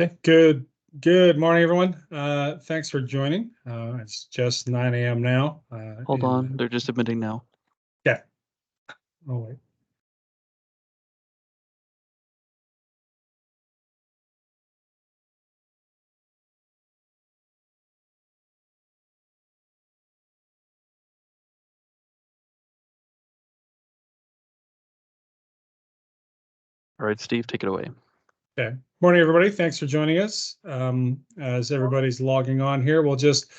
Okay, good morning, everyone. Thanks for joining. It's just 9 a.m. now. Hold on, they're just admitting now. Yeah. Oh, wait. All right, Steve, take it away. Okay. Morning, everybody. Thanks for joining us. As everybody's logging on here, we'll just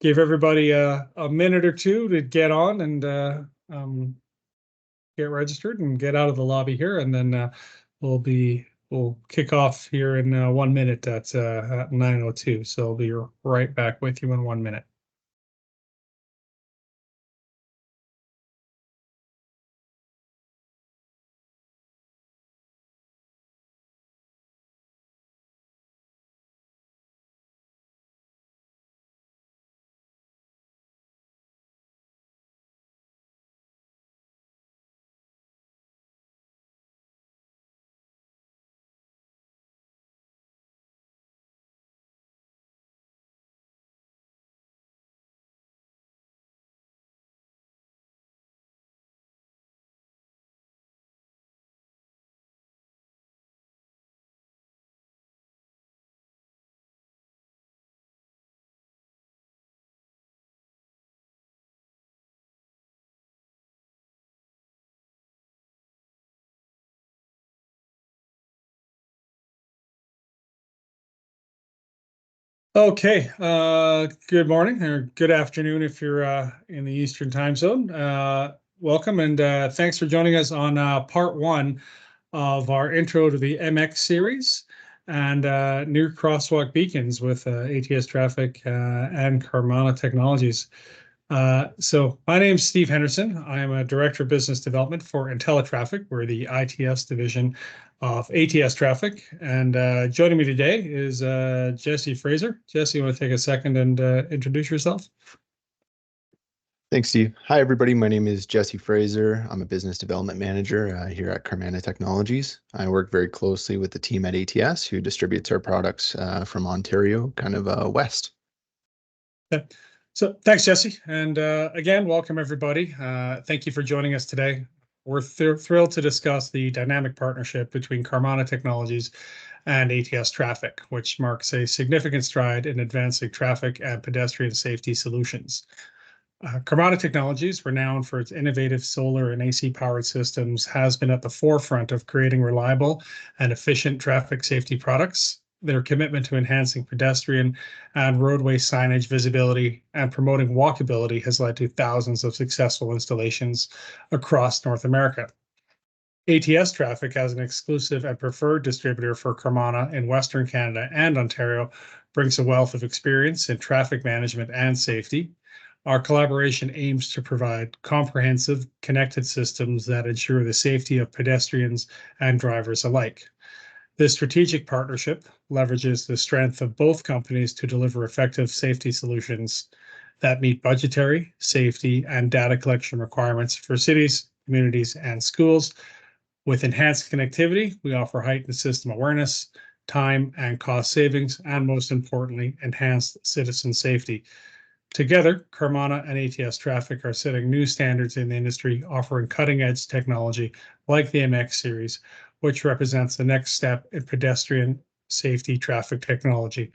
give everybody a minute or two to get on and get registered and get out of the lobby here, and then we'll kick off here in 1 minute at 9:02. So I'll be right back with you in 1 minute. Okay, good morning or good afternoon if you're in the Eastern time zone. Welcome and thanks for joining us on part one of our intro to the MX series and new crosswalk beacons with ATS traffic and Carmanah technologies. So my name is Steve Henderson. I am a Director of Business Development for IntelliTraffic. We're the ITS division of ATS Traffic. And joining me today is Jesse Fraser. Jesse, you want to take a second and introduce yourself? Thanks, Steve. Hi, everybody. My name is Jesse Fraser. I'm a business development manager here at Carmanah Technologies. I work very closely with the team at ATS who distributes our products from Ontario, kind of west. Okay. So thanks, Jesse. And again, welcome, everybody. Thank you for joining us today. We're thrilled to discuss the dynamic partnership between Carmanah Technologies and ATS Traffic, which marks a significant stride in advancing traffic and pedestrian safety solutions. Carmanah Technologies, renowned for its innovative solar and AC powered systems, has been at the forefront of creating reliable and efficient traffic safety products. Their commitment to enhancing pedestrian and roadway signage visibility and promoting walkability has led to thousands of successful installations across North America. ATS Traffic, as an exclusive and preferred distributor for Carmanah in Western Canada and Ontario, brings a wealth of experience in traffic management and safety. Our collaboration aims to provide comprehensive, connected systems that ensure the safety of pedestrians and drivers alike. This strategic partnership leverages the strength of both companies to deliver effective safety solutions that meet budgetary, safety, and data collection requirements for cities, communities, and schools. With enhanced connectivity, we offer heightened system awareness, time and cost savings, and most importantly, enhanced citizen safety. Together, Carmanah and ATS Traffic are setting new standards in the industry, offering cutting-edge technology like the MX Series, which represents the next step in pedestrian safety traffic technology.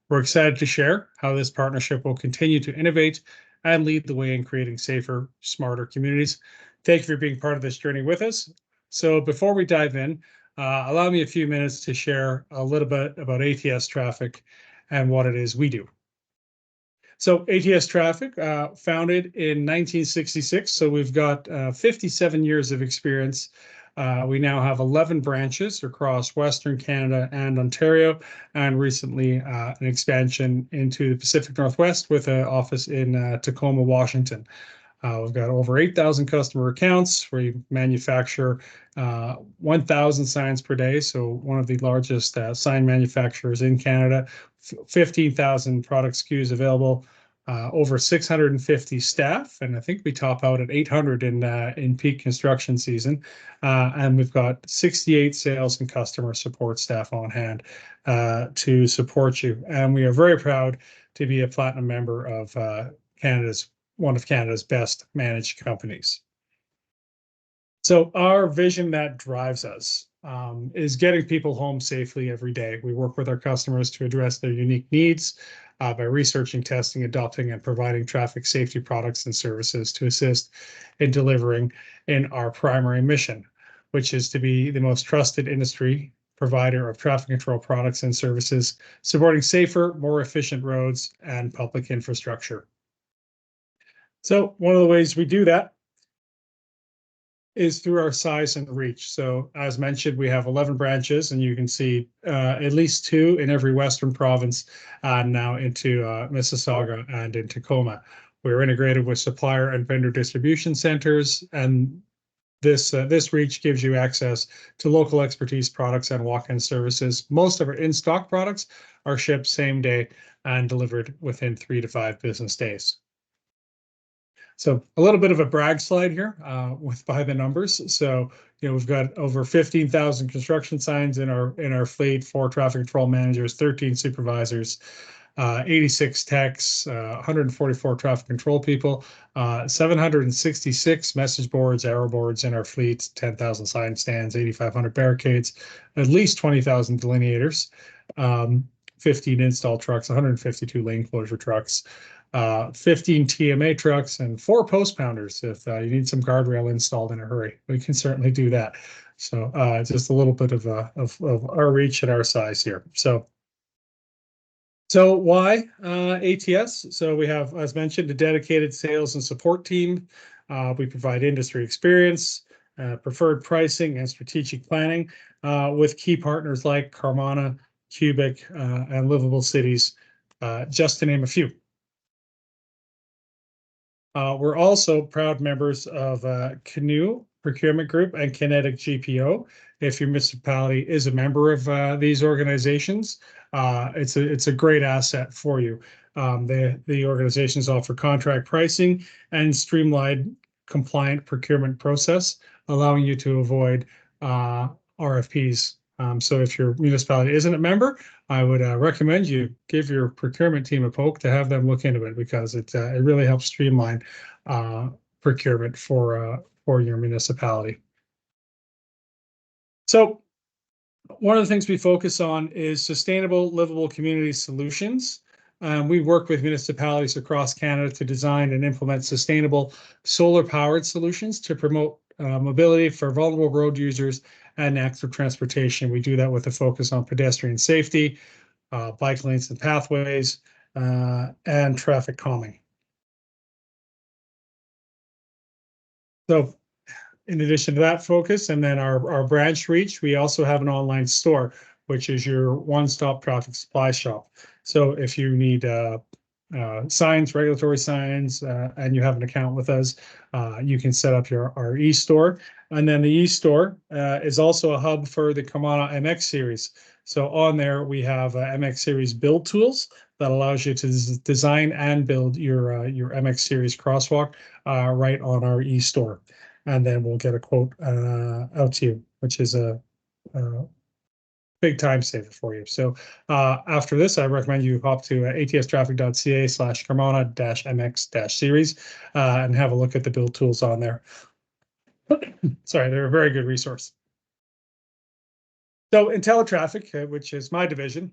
We're excited to share how this partnership will continue to innovate and lead the way in creating safer, smarter communities. Thank you for being part of this journey with us. So before we dive in, allow me a few minutes to share a little bit about ATS Traffic and what it is we do. So ATS Traffic, founded in 1966, so we've got 57 years of experience. We now have 11 branches across Western Canada and Ontario, and recently an expansion into the Pacific Northwest with an office in Tacoma, Washington. We've got over 8,000 customer accounts. We manufacture 1,000 signs per day, so one of the largest sign manufacturers in Canada, 15,000 product SKUs available, over 650 staff, and I think we top out at 800 in peak construction season. And we've got 68 sales and customer support staff on hand to support you. And we are very proud to be a platinum member of one of Canada's best managed companies. So our vision that drives us is getting people home safely every day. We work with our customers to address their unique needs by researching, testing, adopting, and providing traffic safety products and services to assist in delivering in our primary mission, which is to be the most trusted industry provider of traffic control products and services, supporting safer, more efficient roads and public infrastructure. So one of the ways we do that is through our size and reach. So as mentioned, we have 11 branches, and you can see at least 2 in every Western province, now into Mississauga and in Tacoma. We're integrated with supplier and vendor distribution centers, and this reach gives you access to local expertise products and walk-in services. Most of our in-stock products are shipped same day and delivered within 3 to 5 business days. So a little bit of a brag slide here with by the numbers. So we've got over 15,000 construction signs in our fleet, 4 traffic control managers, 13 supervisors, 86 techs, 144 traffic control people, 766 message boards, arrow boards in our fleet, 10,000 sign stands, 8,500 barricades, at least 20,000 delineators, 15 install trucks, 152 lane closure trucks, 15 TMA trucks, and 4 post pounders. If you need some guardrail installed in a hurry, we can certainly do that. So just a little bit of our reach and our size here. So why ATS? So we have, as mentioned, a dedicated sales and support team. We provide industry experience, preferred pricing, and strategic planning with key partners like Carmanah, Cubic, and Livable Cities, just to name a few. We're also proud members of Canoe Procurement Group and Kinetic GPO. If your municipality is a member of these organizations, it's a great asset for you. The organizations offer contract pricing and streamlined compliant procurement process, allowing you to avoid RFPs. So if your municipality isn't a member, I would recommend you give your procurement team a poke to have them look into it, because it really helps streamline procurement for your municipality. So one of the things we focus on is sustainable, livable community solutions. We work with municipalities across Canada to design and implement sustainable solar-powered solutions to promote mobility for vulnerable road users and active transportation. We do that with a focus on pedestrian safety, bike lanes and pathways, and traffic calming. So in addition to that focus, and then our branch reach, we also have an online store, which is your one-stop traffic supply shop. So if you need signs, regulatory signs, and you have an account with us, you can set up our e-store. And then the e-store is also a hub for the Carmanah MX Series. So on there, we have MX Series build tools that allows you to design and build your MX Series Crosswalk right on our e-store. And then we'll get a quote out to you, which is a big time saver for you. So after this, I recommend you hop to atstraffic.ca/Carmanah-MX-series and have a look at the build tools on there. Sorry, they're a very good resource. So IntelliTraffic, which is my division,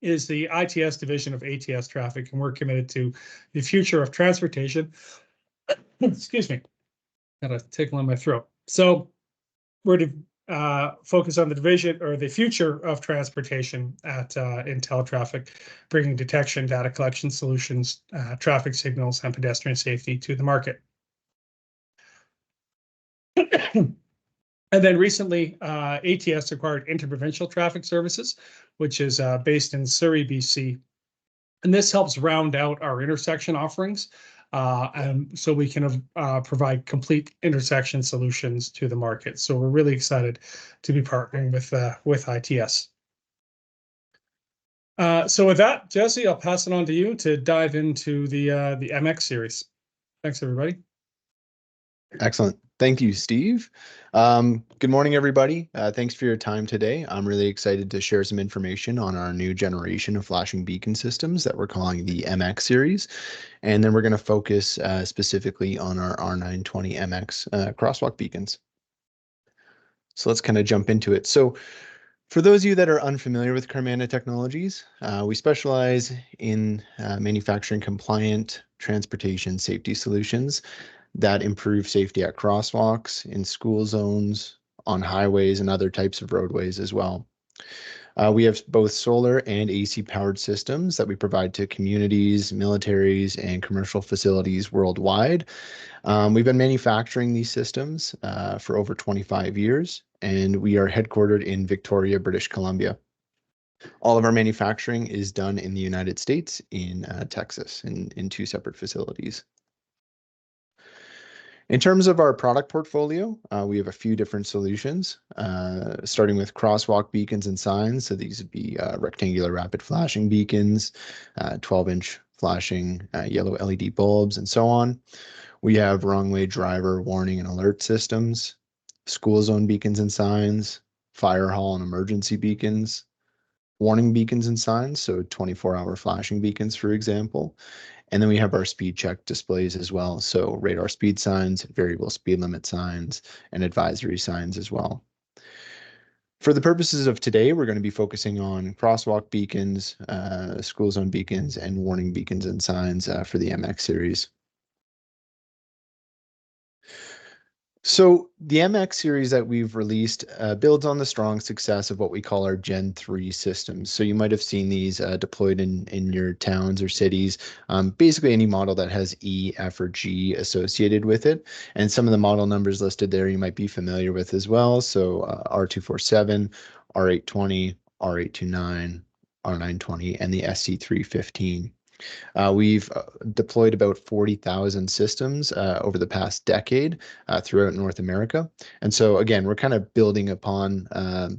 is the ITS division of ATS Traffic, and we're committed to the future of transportation. Excuse me, got a tickle in my throat. So we're to focus on the division or the future of transportation at IntelliTraffic, bringing detection, data collection solutions, traffic signals, and pedestrian safety to the market. And then recently, ATS acquired Interprovincial Traffic Services, which is based in Surrey, BC. And this helps round out our intersection offerings. And so we can provide complete intersection solutions to the market. So we're really excited to be partnering with ITS. So with that, Jesse, I'll pass it on to you to dive into the MX series. Thanks, everybody. Excellent. Thank you, Steve. Good morning, everybody. Thanks for your time today. I'm really excited to share some information on our new generation of flashing beacon systems that we're calling the MX series. And then we're going to focus specifically on our R920 MX crosswalk beacons. So let's kind of jump into it. So for those of you that are unfamiliar with Carmanah Technologies, we specialize in manufacturing compliant transportation safety solutions that improve safety at crosswalks, in school zones, on highways, and other types of roadways as well. We have both solar and AC powered systems that we provide to communities, militaries, and commercial facilities worldwide. We've been manufacturing these systems for over 25 years, and we are headquartered in Victoria, British Columbia. All of our manufacturing is done in the United States, in Texas, in two separate facilities. In terms of our product portfolio, we have a few different solutions, starting with crosswalk beacons and signs. So these would be rectangular rapid flashing beacons, 12-inch flashing yellow LED bulbs, and so on. We have wrong way driver warning and alert systems, school zone beacons and signs, fire hall and emergency beacons, warning beacons and signs, so 24-hour flashing beacons, for example. And then we have our speed check displays as well, so radar speed signs, variable speed limit signs, and advisory signs as well. For the purposes of today, we're going to be focusing on crosswalk beacons, school zone beacons, and warning beacons and signs for the MX series. So the MX series that we've released builds on the strong success of what we call our Gen 3 systems. So you might have seen these deployed in your towns or cities, basically any model that has E, F, or G associated with it. And some of the model numbers listed there you might be familiar with as well. So R247, R820, R829, R920, and the SC315. We've deployed about 40,000 systems over the past decade throughout North America. And so again, we're kind of building upon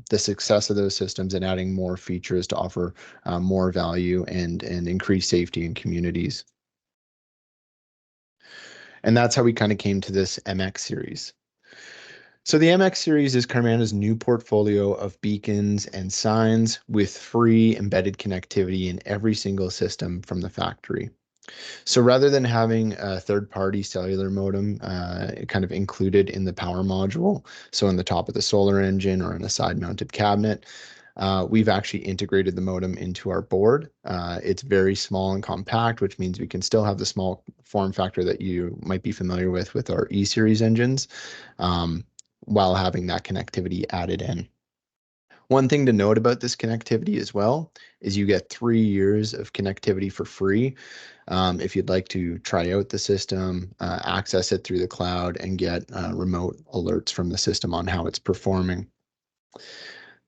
the success of those systems and adding more features to offer more value and increase safety in communities. And that's how we kind of came to this MX series. So the MX series is Carmanah's new portfolio of beacons and signs with free embedded connectivity in every single system from the factory. So rather than having a third-party cellular modem kind of included in the power module, so in the top of the solar engine or in a side-mounted cabinet, we've actually integrated the modem into our board. It's very small and compact, which means we can still have the small form factor that you might be familiar with our E-Series engines, while having that connectivity added in. One thing to note about this connectivity as well is you get 3 years of connectivity for free if you'd like to try out the system, access it through the cloud, and get remote alerts from the system on how it's performing.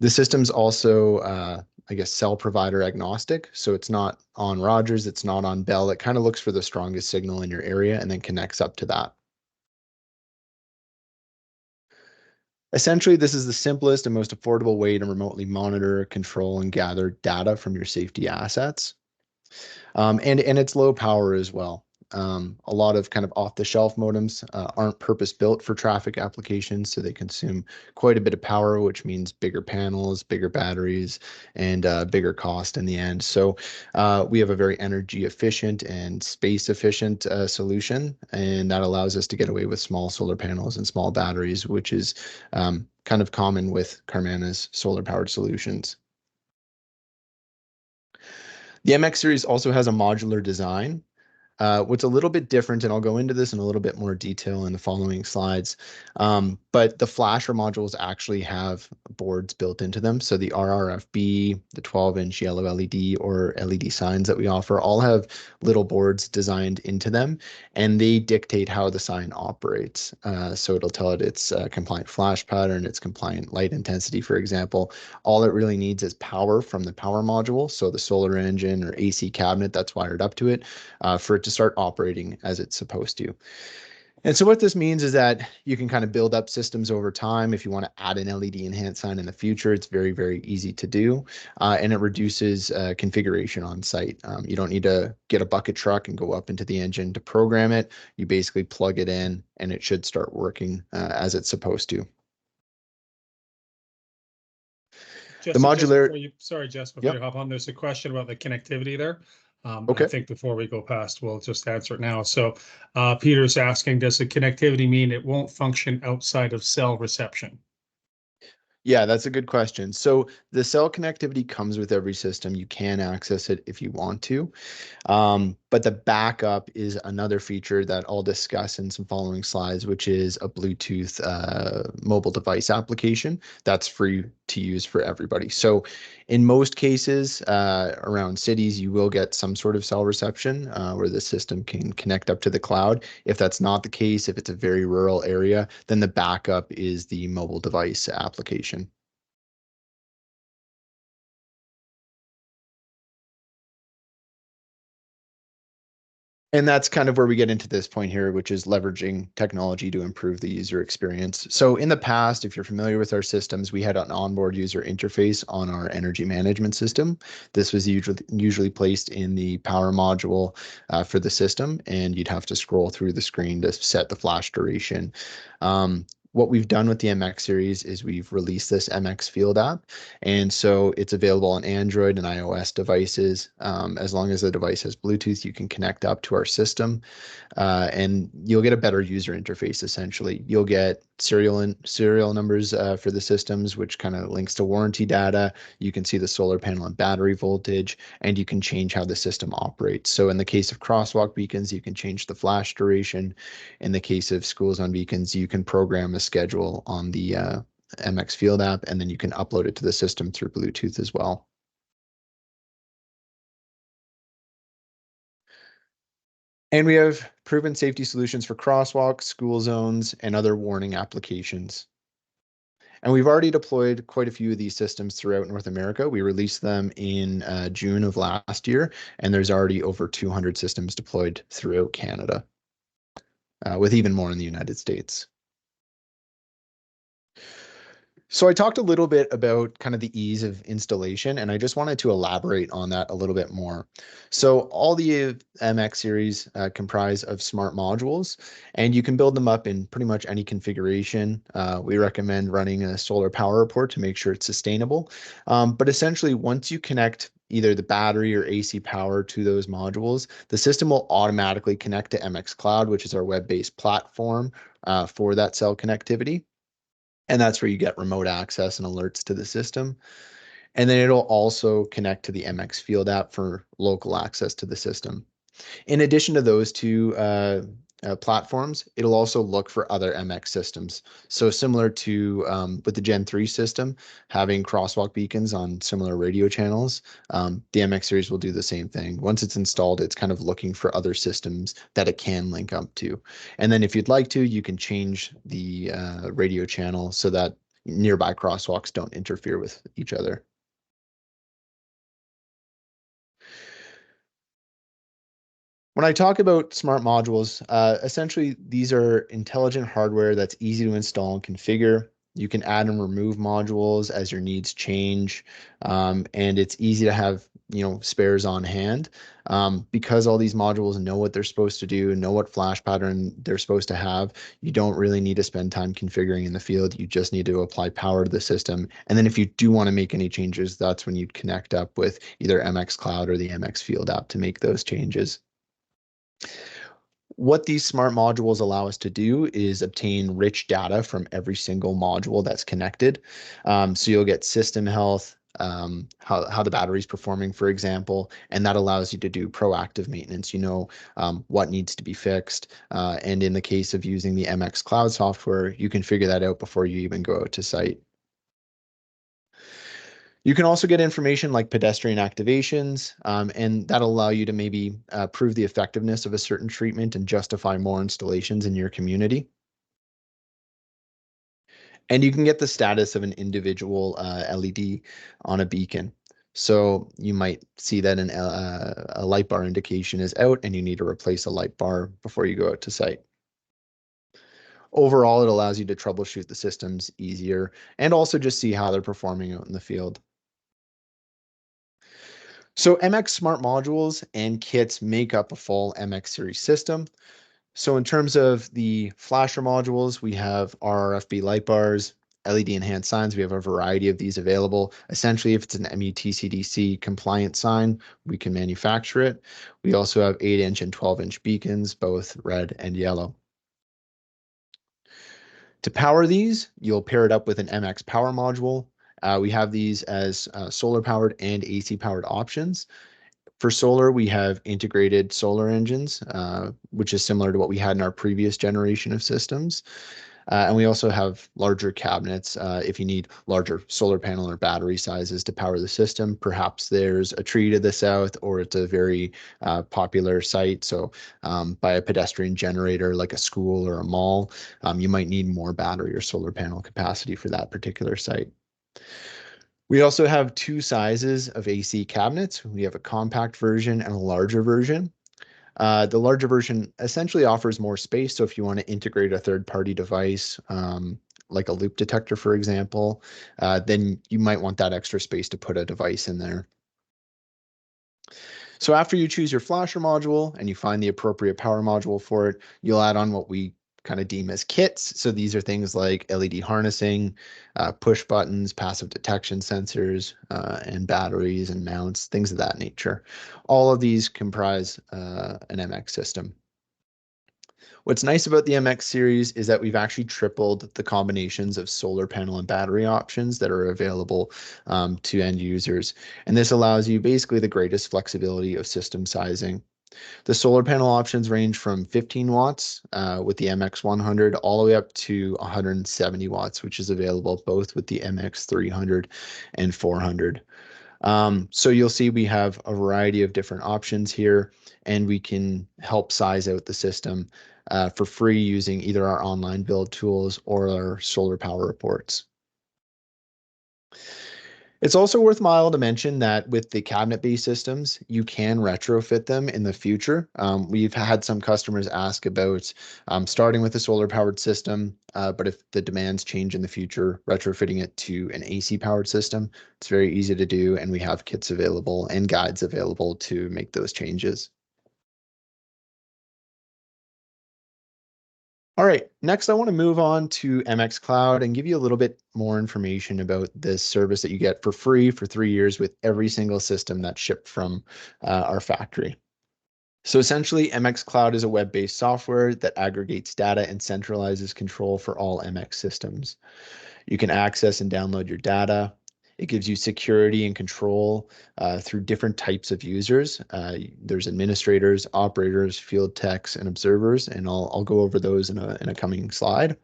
The system's also, I guess, cell provider agnostic. So it's not on Rogers, it's not on Bell. It kind of looks for the strongest signal in your area and then connects up to that. Essentially, this is the simplest and most affordable way to remotely monitor, control, and gather data from your safety assets. And it's low power as well. A lot of kind of off-the-shelf modems aren't purpose-built for traffic applications, so they consume quite a bit of power, which means bigger panels, bigger batteries, and bigger cost in the end. So we have a very energy-efficient and space-efficient solution, and that allows us to get away with small solar panels and small batteries, which is kind of common with Carmanah's solar-powered solutions. The MX series also has a modular design. What's a little bit different, and I'll go into this in a little bit more detail in the following slides, but the flasher modules actually have boards built into them. So the RRFB, the 12-inch yellow LED or LED signs that we offer all have little boards designed into them, and they dictate how the sign operates. So it'll tell it its compliant flash pattern, its compliant light intensity, for example. All it really needs is power from the power module, so the solar engine or AC cabinet that's wired up to it, for it to start operating as it's supposed to. And so what this means is that you can kind of build up systems over time. If you want to add an LED enhanced sign in the future, it's very, very easy to do. And it reduces configuration on site. You don't need to get a bucket truck and go up into the engine to program it. You basically plug it in and it should start working as it's supposed to. Jesse, modular- sorry, Jess, before Yep. you hop on, there's a question about the connectivity there. Okay. I think before we go past, we'll just answer it now. So Peter's asking, does the connectivity mean it won't function outside of cell reception? Yeah, that's a good question. So the cell connectivity comes with every system. You can access it if you want to. But the backup is another feature that I'll discuss in some following slides, which is a Bluetooth mobile device application that's free to use for everybody. So in most cases around cities, you will get some sort of cell reception where the system can connect up to the cloud. If that's not the case, if it's a very rural area, then the backup is the mobile device application. And that's kind of where we get into this point here, which is leveraging technology to improve the user experience. So in the past, if you're familiar with our systems, we had an onboard user interface on our energy management system. This was usually placed in the power module for the system, and you'd have to scroll through the screen to set the flash duration. What we've done with the MX series is we've released this MX Field app. And so it's available on Android and iOS devices. As long as the device has Bluetooth, you can connect up to our system and you'll get a better user interface essentially. You'll get serial numbers for the systems, which kind of links to warranty data. You can see the solar panel and battery voltage, and you can change how the system operates. So in the case of crosswalk beacons, you can change the flash duration. In the case of school zone beacons, you can program a schedule on the MX Field app, and then you can upload it to the system through Bluetooth as well. And we have proven safety solutions for crosswalks, school zones, and other warning applications. And we've already deployed quite a few of these systems throughout North America. We released them in June of last year, and there's already over 200 systems deployed throughout Canada, with even more in the United States. So I talked a little bit about kind of the ease of installation, and I just wanted to elaborate on that a little bit more. So all the MX series comprise of smart modules, and you can build them up in pretty much any configuration. We recommend running a solar power report to make sure it's sustainable. But essentially, once you connect either the battery or AC power to those modules, the system will automatically connect to MX Cloud, which is our web-based platform for that cell connectivity. And that's where you get remote access and alerts to the system. And then it'll also connect to the MX Field app for local access to the system. In addition to those two platforms, it'll also look for other MX systems. So similar to with the Gen 3 system, having crosswalk beacons on similar radio channels, the MX series will do the same thing. Once it's installed, it's kind of looking for other systems that it can link up to. And then if you'd like to, you can change the radio channel so that nearby crosswalks don't interfere with each other. When I talk about smart modules, essentially these are intelligent hardware that's easy to install and configure. You can add and remove modules as your needs change, and it's easy to have spares on hand. Because all these modules know what they're supposed to do, know what flash pattern they're supposed to have, you don't really need to spend time configuring in the field. You just need to apply power to the system. And then if you do want to make any changes, that's when you'd connect up with either MX Cloud or the MX Field app to make those changes. What these smart modules allow us to do is obtain rich data from every single module that's connected. So you'll get system health, how the battery's performing, for example, and that allows you to do proactive maintenance. What needs to be fixed. And in the case of using the MX Cloud software, you can figure that out before you even go out to site. You can also get information like pedestrian activations, and that'll allow you to maybe prove the effectiveness of a certain treatment and justify more installations in your community. And you can get the status of an individual LED on a beacon. So you might see that a light bar indication is out and you need to replace a light bar before you go out to site. Overall, it allows you to troubleshoot the systems easier and also just see how they're performing out in the field. So MX Smart Modules and kits make up a full MX Series system. So in terms of the flasher modules, we have RRFB light bars, LED enhanced signs. We have a variety of these available. Essentially, if it's an METCDC compliant sign, we can manufacture it. We also have 8-inch and 12-inch beacons, both red and yellow. To power these, you'll pair it up with an MX power module. We have these as solar powered and AC powered options. For solar, we have integrated solar engines, which is similar to what we had in our previous generation of systems. And we also have larger cabinets if you need larger solar panel or battery sizes to power the system. Perhaps there's a tree to the south, or it's a very popular site. So by a pedestrian generator like a school or a mall, you might need more battery or solar panel capacity for that particular site. We also have two sizes of AC cabinets. We have a compact version and a larger version. The larger version essentially offers more space. So if you want to integrate a third-party device, like a loop detector, for example, then you might want that extra space to put a device in there. So after you choose your flasher module and you find the appropriate power module for it, you'll add on what we kind of deem as kits. So these are things like LED harnessing, push buttons, passive detection sensors, and batteries and mounts, things of that nature. All of these comprise an MX system. What's nice about the MX series is that we've actually tripled the combinations of solar panel and battery options that are available to end users. And this allows you basically the greatest flexibility of system sizing. The solar panel options range from 15 watts with the MX 100 all the way up to 170 watts, which is available both with the MX 300 and 400. So you'll see we have a variety of different options here, and we can help size out the system for free using either our online build tools or our solar power reports. It's also worthwhile to mention that with the cabinet-based systems, you can retrofit them in the future. We've had some customers ask about starting with a solar-powered system, but if the demands change in the future, retrofitting it to an AC-powered system, it's very easy to do, and we have kits available and guides available to make those changes. All right, next I want to move on to MX Cloud and give you a little bit more information about this service that you get for free for 3 years with every single system that's shipped from our factory. So essentially, MX Cloud is a web-based software that aggregates data and centralizes control for all MX systems. You can access and download your data. It gives you security and control through different types of users. There's administrators, operators, field techs, and observers, and I'll go over those in a coming slide.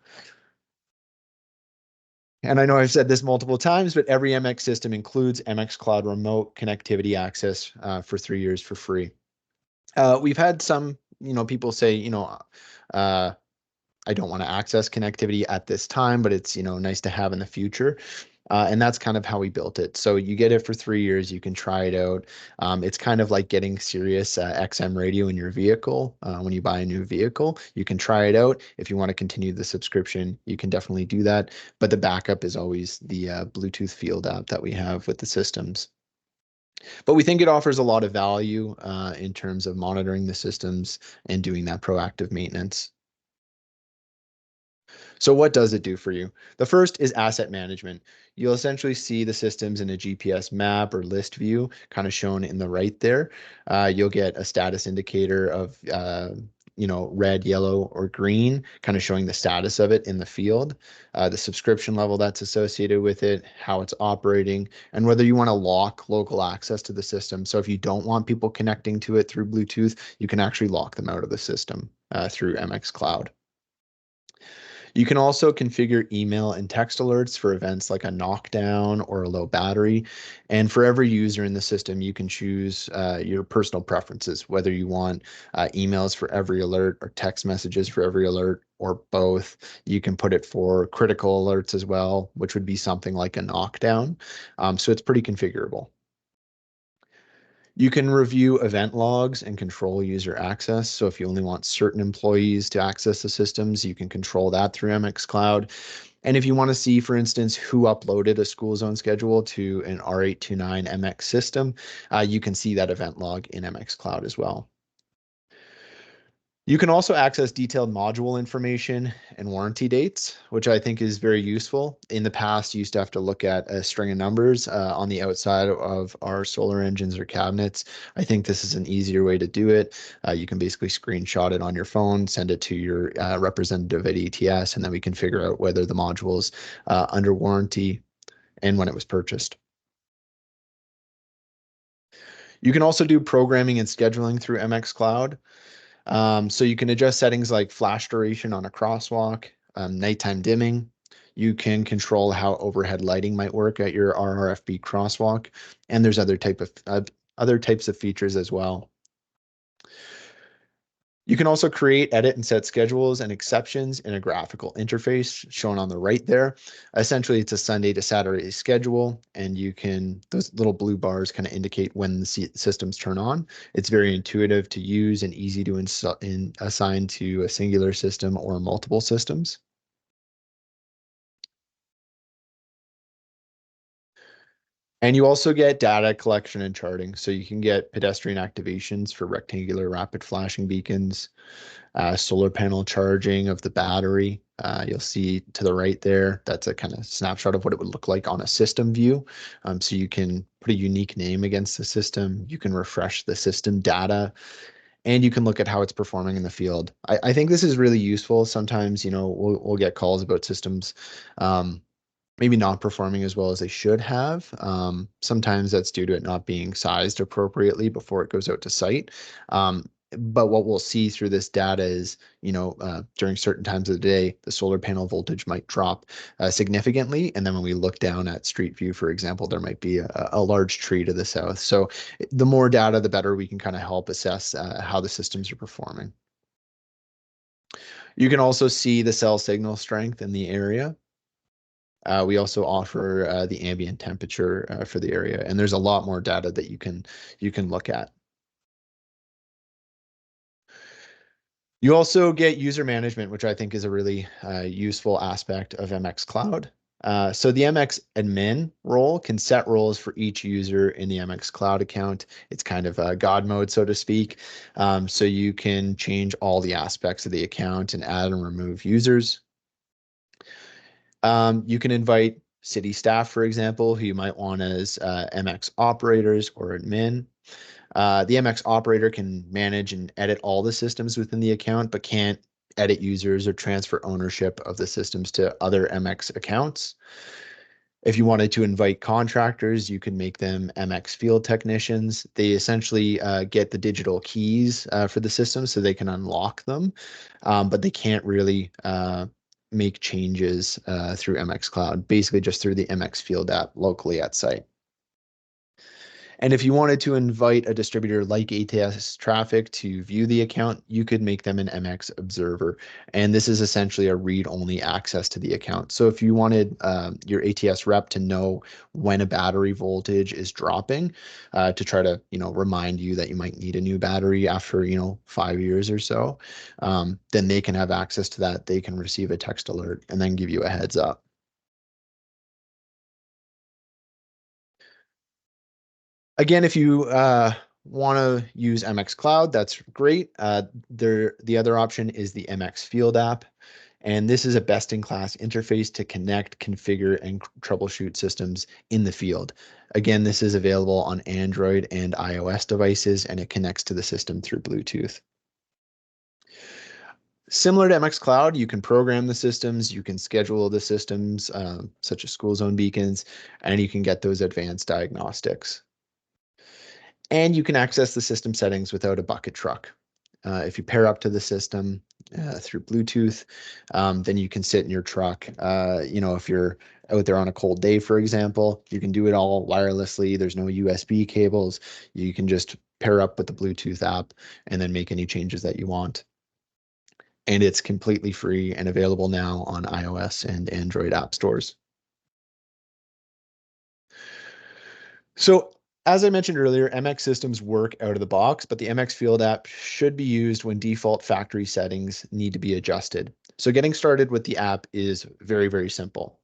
And I know I've said this multiple times, but every MX system includes MX Cloud remote connectivity access for 3 years for free. We've had some, people say, I don't want to access connectivity at this time, but it's, nice to have in the future. And that's kind of how we built it. So you get it for 3 years. You can try it out. It's kind of like getting Sirius XM radio in your vehicle when you buy a new vehicle. You can try it out. If you want to continue the subscription, you can definitely do that. But the backup is always the Bluetooth Field app that we have with the systems. But we think it offers a lot of value in terms of monitoring the systems and doing that proactive maintenance. So what does it do for you? The first is asset management. You'll essentially see the systems in a GPS map or list view, kind of shown in the right there. You'll get a status indicator of red, yellow, or green, kind of showing the status of it in the field, the subscription level that's associated with it, how it's operating, and whether you want to lock local access to the system. So if you don't want people connecting to it through Bluetooth, you can actually lock them out of the system through MX Cloud. You can also configure email and text alerts for events like a knockdown or a low battery. And for every user in the system, you can choose your personal preferences, whether you want emails for every alert or text messages for every alert or both. You can put it for critical alerts as well, which would be something like a knockdown. So it's pretty configurable. You can review event logs and control user access. So if you only want certain employees to access the systems, you can control that through MX Cloud. And if you want to see, for instance, who uploaded a school zone schedule to an R829 MX system, you can see that event log in MX Cloud as well. You can also access detailed module information and warranty dates, which I think is very useful. In the past, you used to have to look at a string of numbers on the outside of our solar engines or cabinets. I think this is an easier way to do it. You can basically screenshot it on your phone, send it to your representative at ATS, and then we can figure out whether the module is under warranty and when it was purchased. You can also do programming and scheduling through MX Cloud. So you can adjust settings like flash duration on a crosswalk, nighttime dimming. You can control how overhead lighting might work at your RRFB crosswalk, and there's other types of features as well. You can also create, edit, and set schedules and exceptions in a graphical interface shown on the right there. Essentially, it's a Sunday to Saturday schedule, and those little blue bars kind of indicate when the systems turn on. It's very intuitive to use and easy to assign to a singular system or multiple systems. And you also get data collection and charting. So you can get pedestrian activations for rectangular rapid flashing beacons, solar panel charging of the battery. You'll see to the right there, that's a kind of snapshot of what it would look like on a system view. So you can put a unique name against the system. You can refresh the system data, and you can look at how it's performing in the field. I think this is really useful. Sometimes, we'll get calls about systems maybe not performing as well as they should have. Sometimes that's due to it not being sized appropriately before it goes out to site. But what we'll see through this data is, during certain times of the day, the solar panel voltage might drop significantly. And then when we look down at street view, for example, there might be a large tree to the south. So the more data, the better we can kind of help assess how the systems are performing. You can also see the cell signal strength in the area. We also offer the ambient temperature for the area, and there's a lot more data that you can look at. You also get user management, which I think is a really useful aspect of MX Cloud. So the MX admin role can set roles for each user in the MX Cloud account. It's kind of God mode, so to speak. So you can change all the aspects of the account and add and remove users. You can invite city staff, for example, who you might want as MX operators or admin. The MX operator can manage and edit all the systems within the account, but can't edit users or transfer ownership of the systems to other MX accounts. If you wanted to invite contractors, you can make them MX field technicians. They essentially get the digital keys for the system so they can unlock them, but they can't really make changes through MX Cloud, basically just through the MX Field app locally at site. And if you wanted to invite a distributor like ATS Traffic to view the account, you could make them an MX observer. And this is essentially a read-only access to the account. So if you wanted your ATS rep to know when a battery voltage is dropping to try to, remind you that you might need a new battery after, 5 years or so, then they can have access to that. They can receive a text alert and then give you a heads up. Again, if you want to use MX Cloud, that's great. The other option is the MX Field app, and this is a best-in-class interface to connect, configure, and troubleshoot systems in the field. Again, this is available on Android and iOS devices, and it connects to the system through Bluetooth. Similar to MX Cloud, you can program the systems, you can schedule the systems, such as school zone beacons, and you can get those advanced diagnostics. And you can access the system settings without a bucket truck. If you pair up to the system through Bluetooth, then you can sit in your truck. If you're out there on a cold day, for example, you can do it all wirelessly. There's no USB cables. You can just pair up with the Bluetooth app and then make any changes that you want. And it's completely free and available now on iOS and Android app stores. So As I mentioned earlier, MX systems work out of the box, but the MX Field app should be used when default factory settings need to be adjusted. So getting started with the app is very, very simple.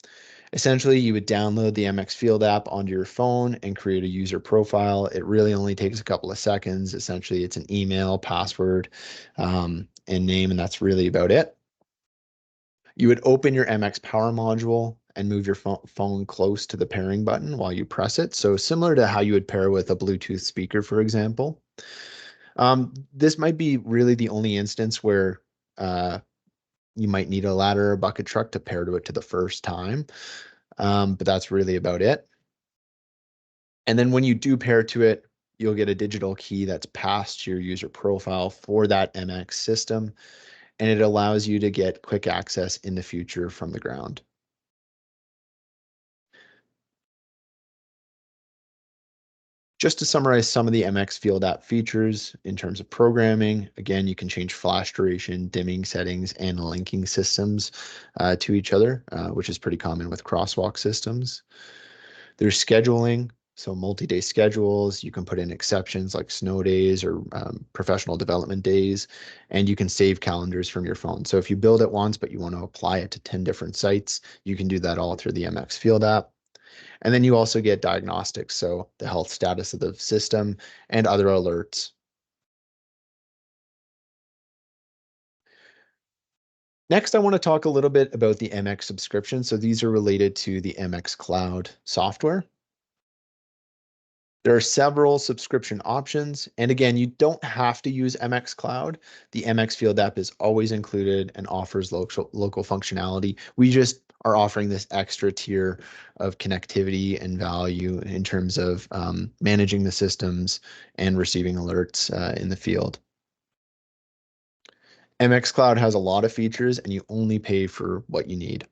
Essentially, you would download the MX Field app onto your phone and create a user profile. It really only takes a couple of seconds. Essentially, it's an email, password, and name, and that's really about it. You would open your MX Power module and move your phone close to the pairing button while you press it. So similar to how you would pair with a Bluetooth speaker, for example. This might be really the only instance where you might need a ladder or bucket truck to pair to it to the first time. But that's really about it. And then when you do pair to it, you'll get a digital key that's passed to your user profile for that MX system, and it allows you to get quick access in the future from the ground. Just to summarize some of the MX Field app features in terms of programming, again, you can change flash duration, dimming settings, and linking systems to each other, which is pretty common with crosswalk systems. There's scheduling, so multi-day schedules. You can put in exceptions like snow days or professional development days, and you can save calendars from your phone. So if you build it once, but you want to apply it to 10 different sites, you can do that all through the MX Field app. And then you also get diagnostics, so the health status of the system and other alerts. Next, I want to talk a little bit about the MX subscription. So these are related to the MX Cloud software. There are several subscription options. And again, you don't have to use MX Cloud. The MX Field app is always included and offers local functionality. We just are offering this extra tier of connectivity and value in terms of managing the systems and receiving alerts in the field. MX Cloud has a lot of features and you only pay for what you need.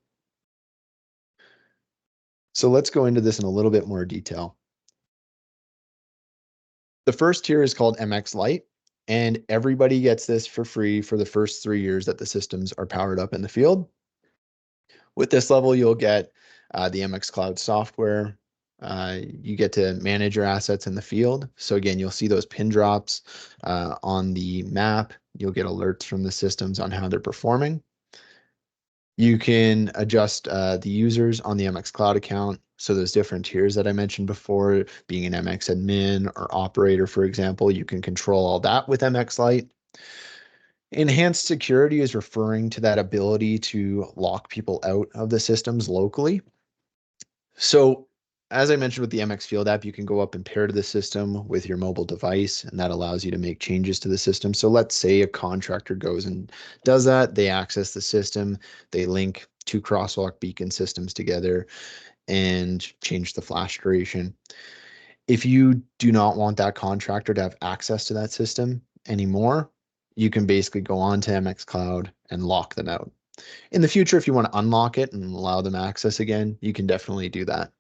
So let's go into this in a little bit more detail. The first tier is called MX Lite, and everybody gets this for free for the first 3 years that the systems are powered up in the field. With this level, you'll get the MX Cloud software. You get to manage your assets in the field. So again, you'll see those pin drops on the map. You'll get alerts from the systems on how they're performing. You can adjust the users on the MX Cloud account. So those different tiers that I mentioned before, being an MX admin or operator, for example, you can control all that with MX Lite. Enhanced security is referring to that ability to lock people out of the systems locally. So as I mentioned with the MX Field app, you can go up and pair to the system with your mobile device, and that allows you to make changes to the system. So let's say a contractor goes and does that. They access the system, they link 2 crosswalk beacon systems together and change the flash duration. If you do not want that contractor to have access to that system anymore, you can basically go on to MX Cloud and lock them out. In the future, if you want to unlock it and allow them access again, you can definitely do that.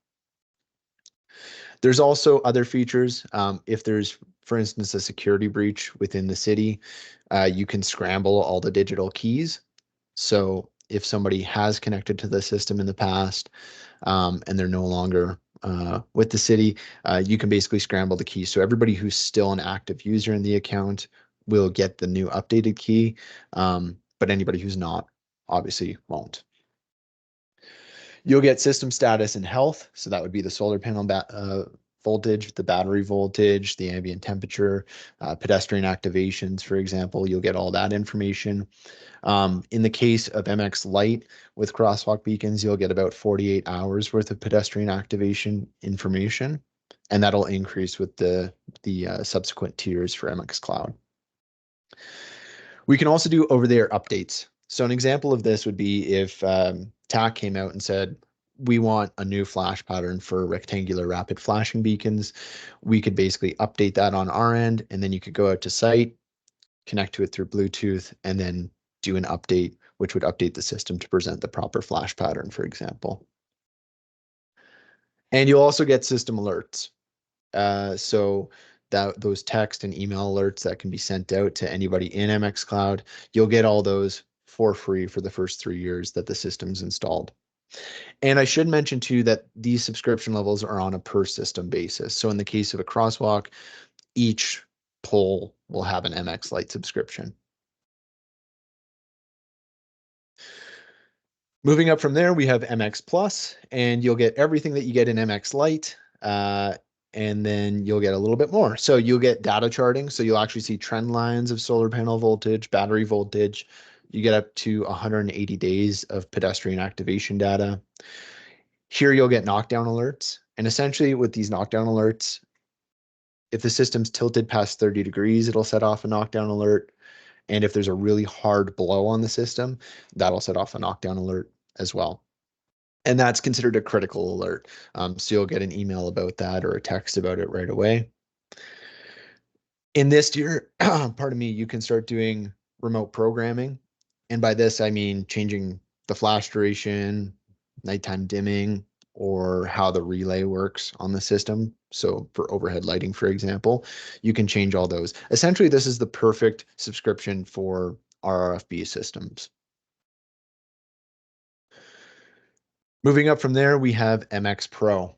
There's also other features. If there's, for instance, a security breach within the city, you can scramble all the digital keys. So if somebody has connected to the system in the past and they're no longer with the city, you can basically scramble the keys. So everybody who's still an active user in the account will get the new updated key, but anybody who's not obviously won't. You'll get system status and health. So that would be the solar panel voltage, the battery voltage, the ambient temperature, pedestrian activations, for example. You'll get all that information. In the case of MX Lite with crosswalk beacons, you'll get about 48 hours worth of pedestrian activation information, and that'll increase with the subsequent tiers for MX Cloud. We can also do over-the-air updates. So an example of this would be if TAC came out and said, we want a new flash pattern for rectangular rapid flashing beacons. We could basically update that on our end, and then you could go out to site, connect to it through Bluetooth, and then do an update, which would update the system to present the proper flash pattern, for example. And you'll also get system alerts. So those text and email alerts that can be sent out to anybody in MX Cloud, you'll get all those for free for the first 3 years that the system's installed. And I should mention too that these subscription levels are on a per system basis. So in the case of a crosswalk, each pole will have an MX Lite subscription. Moving up from there, we have MX Plus, and you'll get everything that you get in MX Lite, and then you'll get a little bit more. So you'll get data charting, so you'll actually see trend lines of solar panel voltage, battery voltage. You get up to 180 days of pedestrian activation data. Here you'll get knockdown alerts, and essentially with these knockdown alerts, if the system's tilted past 30 degrees, it'll set off a knockdown alert. And if there's a really hard blow on the system, that'll set off a knockdown alert as well. And that's considered a critical alert. So you'll get an email about that or a text about it right away. In this tier, pardon me, you can start doing remote programming. And by this, I mean changing the flash duration, nighttime dimming, or how the relay works on the system. So for overhead lighting, for example, you can change all those. Essentially, this is the perfect subscription for RRFB systems. Moving up from there, we have MX Pro.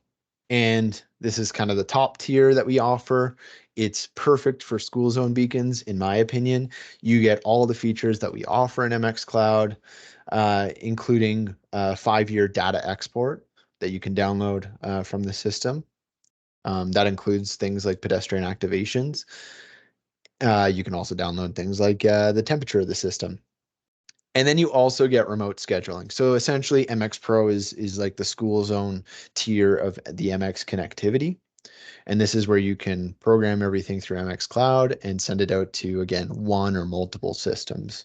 And this is kind of the top tier that we offer. It's perfect for school zone beacons, in my opinion. You get all the features that we offer in MX Cloud, including 5-year data export that you can download from the system. That includes things like pedestrian activations. You can also download things like the temperature of the system. And then you also get remote scheduling. So essentially MX Pro is like the school zone tier of the MX connectivity. And this is where you can program everything through MX Cloud and send it out to, again, one or multiple systems.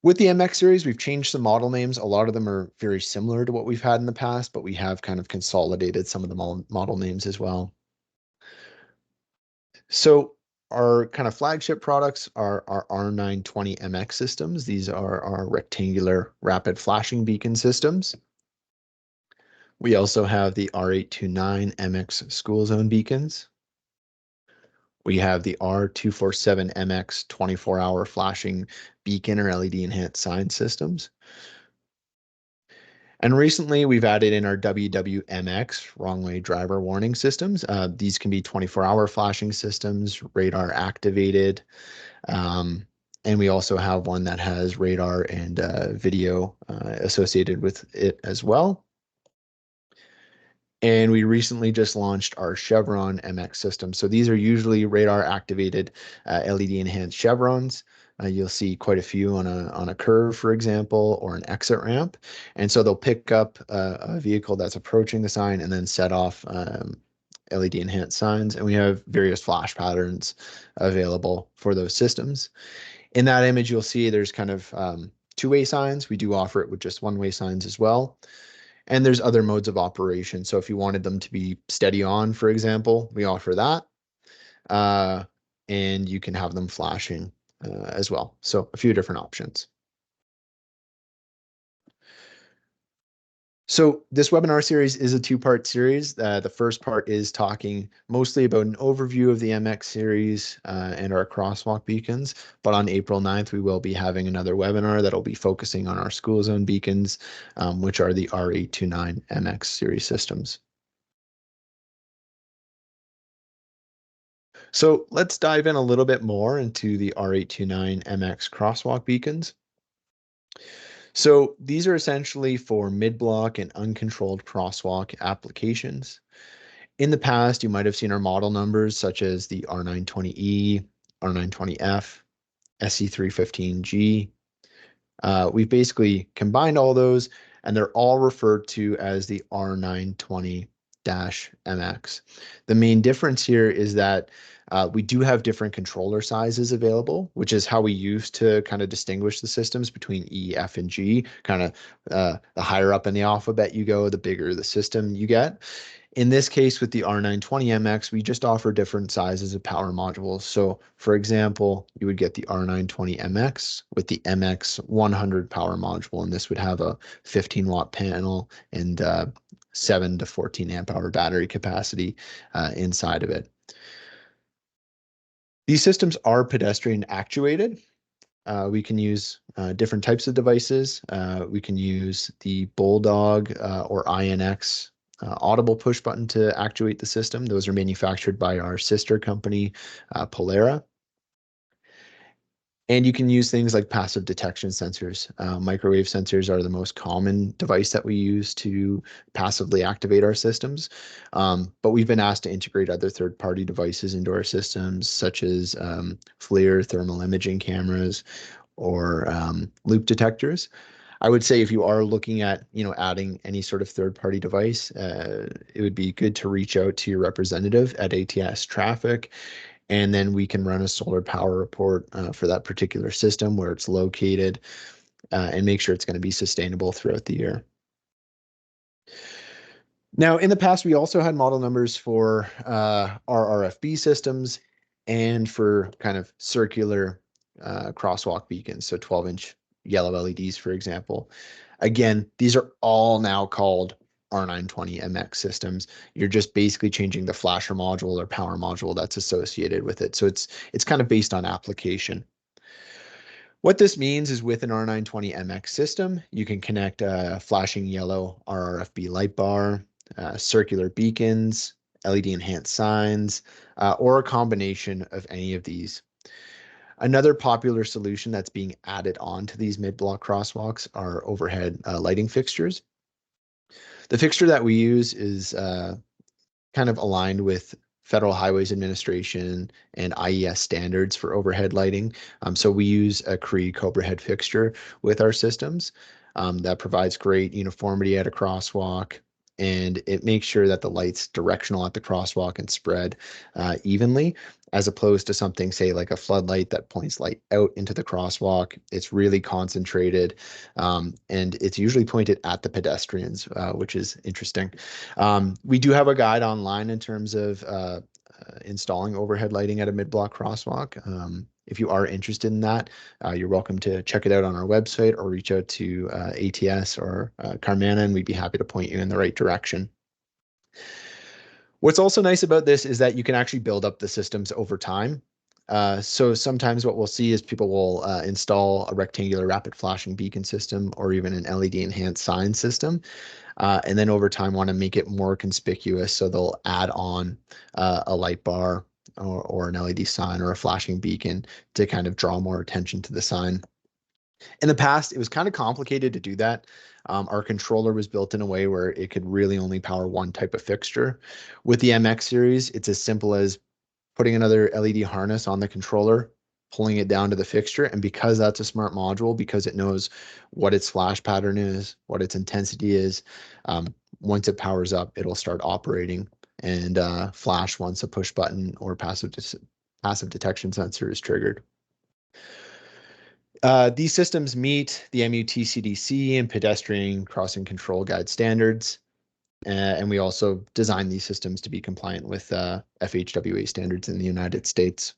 With the MX series, we've changed some model names. A lot of them are very similar to what we've had in the past, but we have kind of consolidated some of the model names as well. So our kind of flagship products are our R920 MX systems. These are our rectangular rapid flashing beacon systems. We also have the R829 MX school zone beacons. We have the R247 MX 24-hour flashing beacon or LED enhanced sign systems. And recently we've added in our WWMX wrong way driver warning systems. These can be 24-hour flashing systems, radar activated. And we also have one that has radar and video associated with it as well. And we recently just launched our Chevron MX system. So these are usually radar activated LED enhanced chevrons. You'll see quite a few on a curve, for example, or an exit ramp. And so they'll pick up a vehicle that's approaching the sign and then set off LED enhanced signs. And we have various flash patterns available for those systems. In that image, you'll see there's kind of two-way signs. We do offer it with just one-way signs as well. And there's other modes of operation. So if you wanted them to be steady on, for example, we offer that. And you can have them flashing as well. So a few different options. So this webinar series is a two-part series. The first part is talking mostly about an overview of the MX series and our crosswalk beacons. But on April 9th, we will be having another webinar that'll be focusing on our school zone beacons, which are the R829 MX series systems. So let's dive in a little bit more into the R829 MX crosswalk beacons. So these are essentially for mid-block and uncontrolled crosswalk applications. In the past, you might have seen our model numbers such as the R920E, R920F, SC315G. We've basically combined all those and they're all referred to as the R920-MX. The main difference here is that we do have different controller sizes available, which is how we used to kind of distinguish the systems between E, F, and G. Kind of the higher up in the alphabet you go, the bigger the system you get. In this case, with the R920MX, we just offer different sizes of power modules. So for example, you would get the R920MX with the MX 100 power module, and this would have a 15-watt panel and 7 to 14 amp hour battery capacity inside of it. These systems are pedestrian actuated. We can use different types of devices. We can use the Bulldog or INX audible push button to actuate the system. Those are manufactured by our sister company, Polera. And you can use things like passive detection sensors. Microwave sensors are the most common device that we use to passively activate our systems. But we've been asked to integrate other third-party devices into our systems, such as FLIR thermal imaging cameras or loop detectors. I would say if you are looking at, adding any sort of third-party device, it would be good to reach out to your representative at ATS Traffic, and then we can run a solar power report for that particular system, where it's located, and make sure it's going to be sustainable throughout the year. Now, in the past, we also had model numbers for our RFB systems and for kind of circular crosswalk beacons, so 12-inch yellow LEDs, for example. Again, these are all now called R920 MX systems. You're just basically changing the flasher module or power module that's associated with it. So it's kind of based on application. What this means is with an R920 MX system, you can connect a flashing yellow RRFB light bar, circular beacons, LED enhanced signs, or a combination of any of these. Another popular solution that's being added on to these mid-block crosswalks are overhead lighting fixtures. The fixture that we use is kind of aligned with Federal Highways Administration and IES standards for overhead lighting. So we use a Cree Cobra head fixture with our systems that provides great uniformity at a crosswalk, and it makes sure that the light's directional at the crosswalk and spread evenly, as opposed to something, say, like a floodlight that points light out into the crosswalk. It's really concentrated, and it's usually pointed at the pedestrians, which is interesting. We do have a guide online in terms of installing overhead lighting at a mid-block crosswalk. If you are interested in that, you're welcome to check it out on our website or reach out to ATS or Carmanah, and we'd be happy to point you in the right direction. What's also nice about this is that you can actually build up the systems over time. So sometimes what we'll see is people will install a rectangular rapid flashing beacon system or even an LED enhanced sign system. And then over time want to make it more conspicuous. So they'll add on a light bar or an LED sign or a flashing beacon to kind of draw more attention to the sign. In the past, it was kind of complicated to do that. Our controller was built in a way where it could really only power one type of fixture. With the MX series, it's as simple as putting another LED harness on the controller, pulling it down to the fixture. And because that's a smart module, because it knows what its flash pattern is, what its intensity is, once it powers up, it'll start operating and flash once a push button or passive detection sensor is triggered. These systems meet the MUT-CDC and pedestrian crossing control guide standards. And we also design these systems to be compliant with FHWA standards in the United States.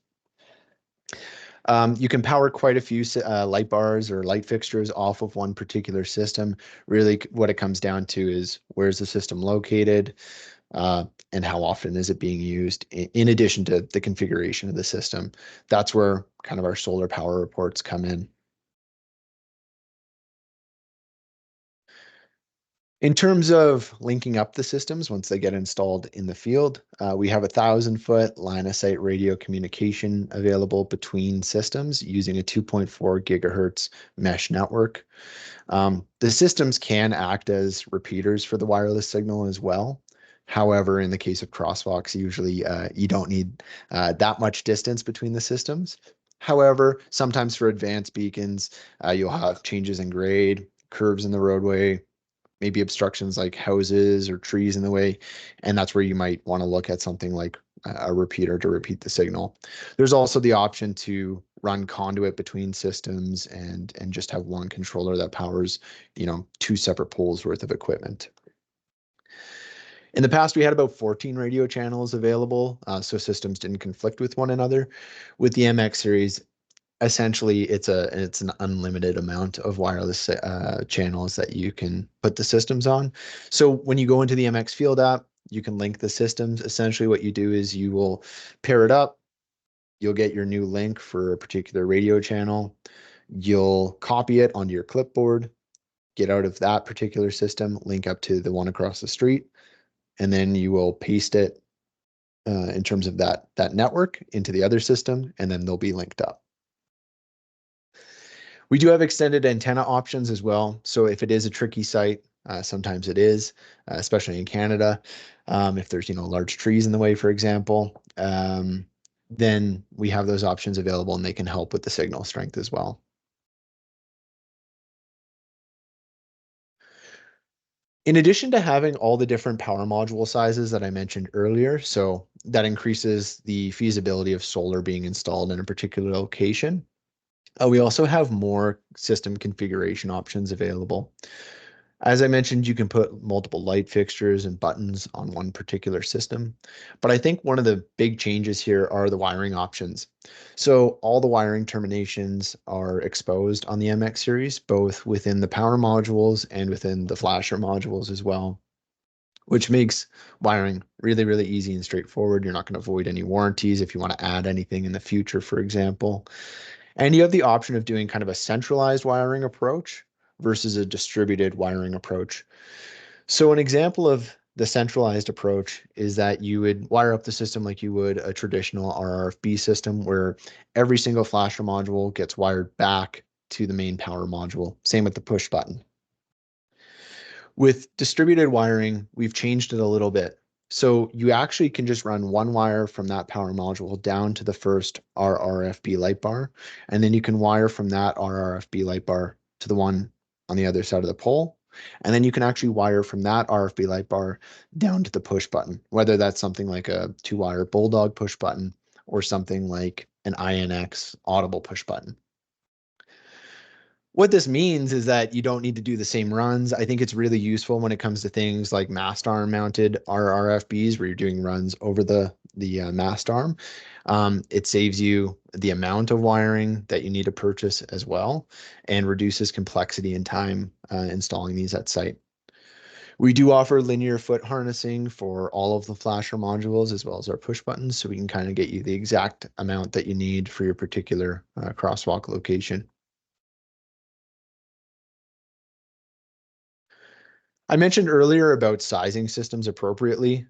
You can power quite a few light bars or light fixtures off of one particular system. Really, what it comes down to is where's the system located and how often is it being used, in addition to the configuration of the system. That's where kind of our solar power reports come in. In terms of linking up the systems once they get installed in the field, we have 1,000-foot line of sight radio communication available between systems using a 2.4 gigahertz mesh network. The systems can act as repeaters for the wireless signal as well. However, in the case of crosswalks, usually you don't need that much distance between the systems. However, sometimes for advanced beacons, you'll have changes in grade, curves in the roadway, maybe obstructions like houses or trees in the way. And that's where you might want to look at something like a repeater to repeat the signal. There's also the option to run conduit between systems and just have one controller that powers, 2 separate poles worth of equipment. In the past, we had about 14 radio channels available, so systems didn't conflict with one another. With the MX series, essentially it's an unlimited amount of wireless channels that you can put the systems on. So when you go into the MX Field app, you can link the systems. Essentially what you do is you will pair it up. You'll get your new link for a particular radio channel. You'll copy it onto your clipboard, get out of that particular system, link up to the one across the street, and then you will paste it in terms of that network into the other system, and then they'll be linked up. We do have extended antenna options as well. So if it is a tricky site, sometimes it is, especially in Canada, if there's large trees in the way, for example, then we have those options available and they can help with the signal strength as well. In addition to having all the different power module sizes that I mentioned earlier, so that increases the feasibility of solar being installed in a particular location, we also have more system configuration options available. As I mentioned, you can put multiple light fixtures and buttons on one particular system, but I think one of the big changes here are the wiring options. So all the wiring terminations are exposed on the MX series, both within the power modules and within the flasher modules as well, which makes wiring really, really easy and straightforward. You're not going to avoid any warranties if you want to add anything in the future, for example. And you have the option of doing kind of a centralized wiring approach versus a distributed wiring approach. So an example of the centralized approach is that you would wire up the system like you would a traditional RRFB system, where every single flasher module gets wired back to the main power module. Same with the push button. With distributed wiring, we've changed it a little bit. So you actually can just run one wire from that power module down to the first RRFB light bar, and then you can wire from that RRFB light bar to the one on the other side of the pole. And then you can actually wire from that RFB light bar down to the push button, whether that's something like a 2-wire Bulldog push button or something like an INX audible push button. What this means is that you don't need to do the same runs. I think it's really useful when it comes to things like mast arm mounted RRFBs, where you're doing runs over the mast arm. It saves you the amount of wiring that you need to purchase as well, and reduces complexity and time installing these at site. We do offer linear foot harnessing for all of the flasher modules as well as our push buttons, so we can kind of get you the exact amount that you need for your particular crosswalk location. I mentioned earlier about sizing systems appropriately.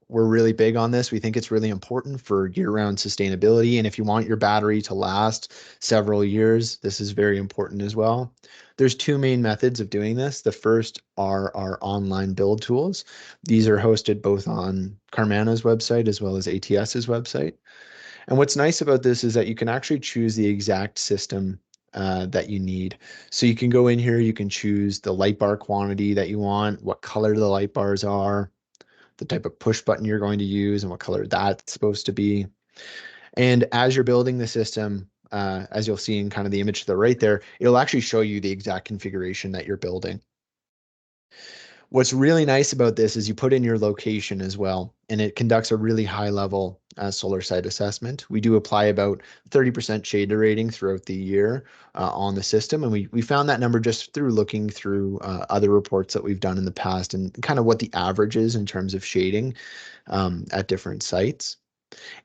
We're really big on this. We think it's really important for year-round sustainability. And if you want your battery to last several years, this is very important as well. There's two main methods of doing this. The first are our online build tools. These are hosted both on Carmanah's website as well as ATS's website. And what's nice about this is that you can actually choose the exact system that you need. So you can go in here, you can choose the light bar quantity that you want, what color the light bars are, the type of push button you're going to use, and what color that's supposed to be. And as you're building the system, as you'll see in kind of the image to the right there, it'll actually show you the exact configuration that you're building. What's really nice about this is you put in your location as well, and it conducts a really high level solar site assessment. We do apply about 30% shade rating throughout the year on the system, and we found that number just through looking through other reports that we've done in the past and kind of what the average is in terms of shading at different sites.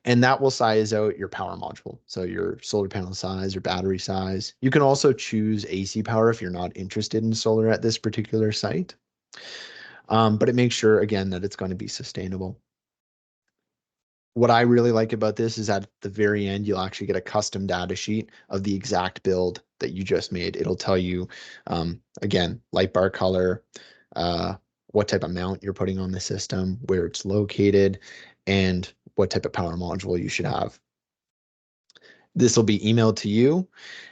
And that will size out your power module. So your solar panel size, your battery size. You can also choose AC power if you're not interested in solar at this particular site. But it makes sure, again, that it's going to be sustainable. What I really like about this is at the very end, you'll actually get a custom data sheet of the exact build that you just made. It'll tell you, again, light bar color, what type of mount you're putting on the system, where it's located, and what type of power module you should have. This will be emailed to you,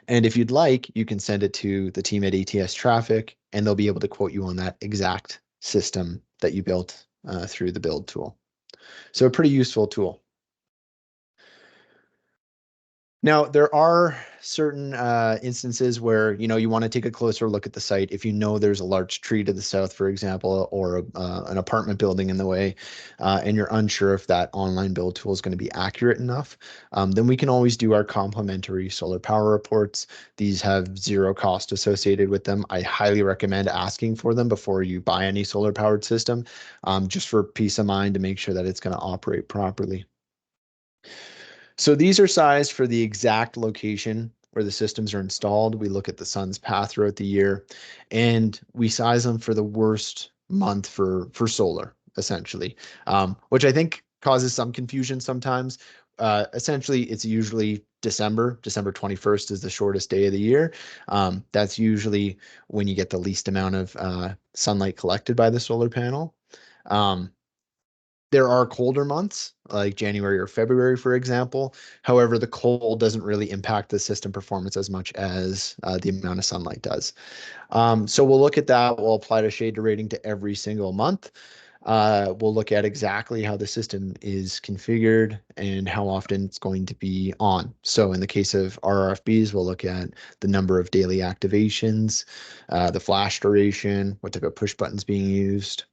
and if you'd like, you can send it to the team at ATS Traffic, and they'll be able to quote you on that exact system that you built through the build tool. So a pretty useful tool. Now, there are certain instances where, you want to take a closer look at the site. If you know there's a large tree to the south, for example, or an apartment building in the way, and you're unsure if that online build tool is going to be accurate enough, then we can always do our complimentary solar power reports. These have zero cost associated with them. I highly recommend asking for them before you buy any solar powered system, just for peace of mind to make sure that it's going to operate properly. So these are sized for the exact location where the systems are installed. We look at the sun's path throughout the year, and we size them for the worst month for solar, essentially, which I think causes some confusion sometimes. Essentially, it's usually December. December 21st is the shortest day of the year. That's usually when you get the least amount of sunlight collected by the solar panel. There are colder months like January or February, for example. However, the cold doesn't really impact the system performance as much as the amount of sunlight does. So we'll look at that. We'll apply the shade rating to every single month. We'll look at exactly how the system is configured and how often it's going to be on. So in the case of RRFBs, we'll look at the number of daily activations, the flash duration, what type of push buttons being used.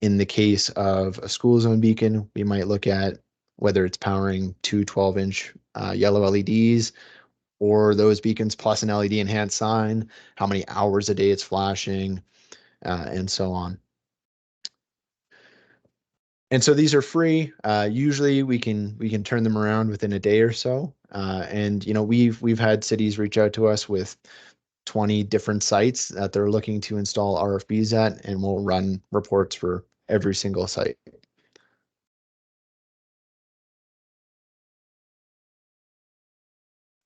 In the case of a school zone beacon, we might look at whether it's powering two 12-inch yellow LEDs or those beacons plus an LED enhanced sign, how many hours a day it's flashing, and so on. And so these are free. Usually we can turn them around within a day or so. And we've had cities reach out to us with 20 different sites that they're looking to install RFBs at, and we'll run reports for every single site.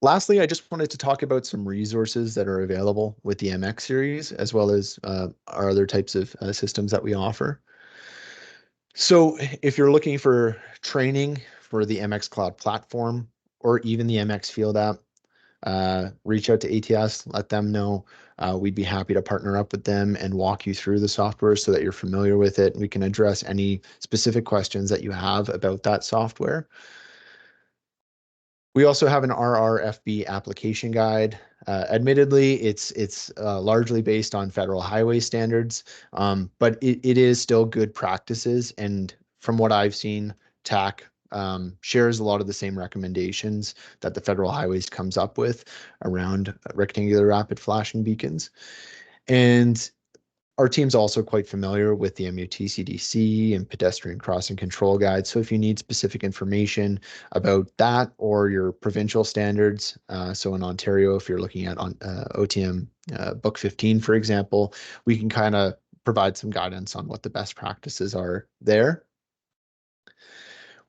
Lastly, I just wanted to talk about some resources that are available with the MX series, as well as our other types of systems that we offer. So if you're looking for training for the MX Cloud platform or even the MX Field app, reach out to ATS, let them know. We'd be happy to partner up with them and walk you through the software so that you're familiar with it. We can address any specific questions that you have about that software. We also have an RRFB application guide. Admittedly, it's largely based on federal highway standards, but it is still good practices. And from what I've seen, TAC shares a lot of the same recommendations that the federal highways comes up with around rectangular rapid flashing beacons. And our team's also quite familiar with the MUT-CDC and pedestrian crossing control guide. So if you need specific information about that or your provincial standards, so in Ontario, if you're looking at OTM Book 15, for example, we can kind of provide some guidance on what the best practices are there.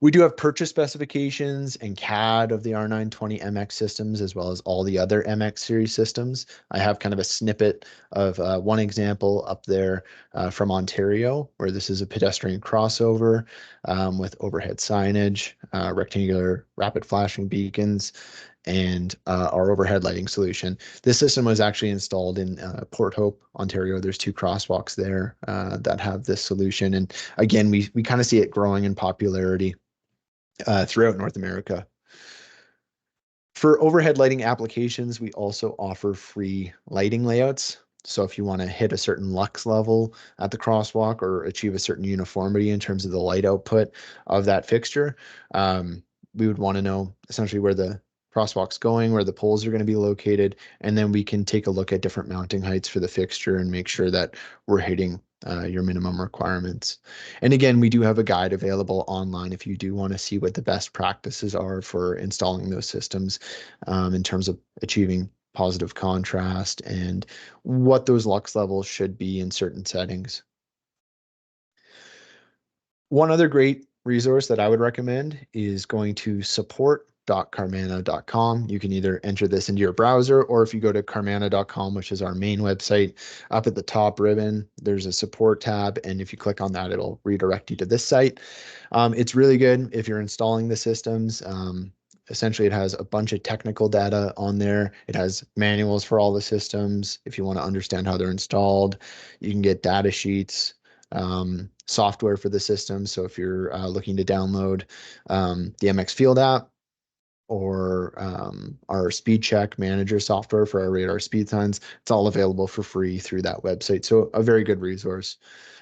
We do have purchase specifications and CAD of the R920 MX systems, as well as all the other MX series systems. I have kind of a snippet of one example up there from Ontario, where this is a pedestrian crossover with overhead signage, rectangular rapid flashing beacons, and our overhead lighting solution. This system was actually installed in Port Hope, Ontario. There's 2 crosswalks there that have this solution. And again, we kind of see it growing in popularity throughout North America. For overhead lighting applications, we also offer free lighting layouts. So if you want to hit a certain lux level at the crosswalk or achieve a certain uniformity in terms of the light output of that fixture, we would want to know essentially where the crosswalk's going, where the poles are going to be located, and then we can take a look at different mounting heights for the fixture and make sure that we're hitting your minimum requirements. And again, we do have a guide available online if you do want to see what the best practices are for installing those systems in terms of achieving positive contrast and what those lux levels should be in certain settings. One other great resource that I would recommend is going to support.carmanah.com. You can either enter this into your browser, or if you go to carmanah.com, which is our main website, up at the top ribbon, there's a support tab. And if you click on that, it'll redirect you to this site. It's really good if you're installing the systems. Essentially, it has a bunch of technical data on there. It has manuals for all the systems. If you want to understand how they're installed, you can get data sheets, software for the system. So if you're looking to download the MX Field app or our speed check manager software for our radar speed signs, it's all available for free through that website. So a very good resource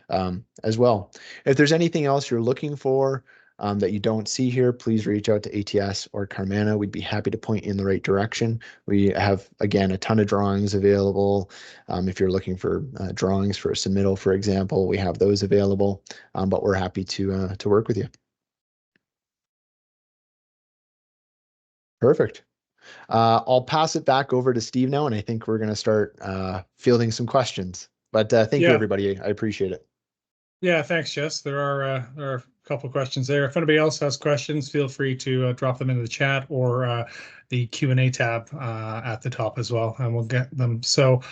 as well. If there's anything else you're looking for that you don't see here, please reach out to ATS or Carmanah. We'd be happy to point you in the right direction. We have, again, a ton of drawings available. If you're looking for drawings for a submittal, for example, we have those available, but we're happy to work with you. Perfect. I'll pass it back over to Steve now, and I think we're going to start fielding some questions. But thank you, Yeah. everybody. I appreciate it. Yeah, thanks, Jess. There are a couple of questions there. If anybody else has questions, feel free to drop them into the chat or the Q&A tab at the top as well, and we'll get them. So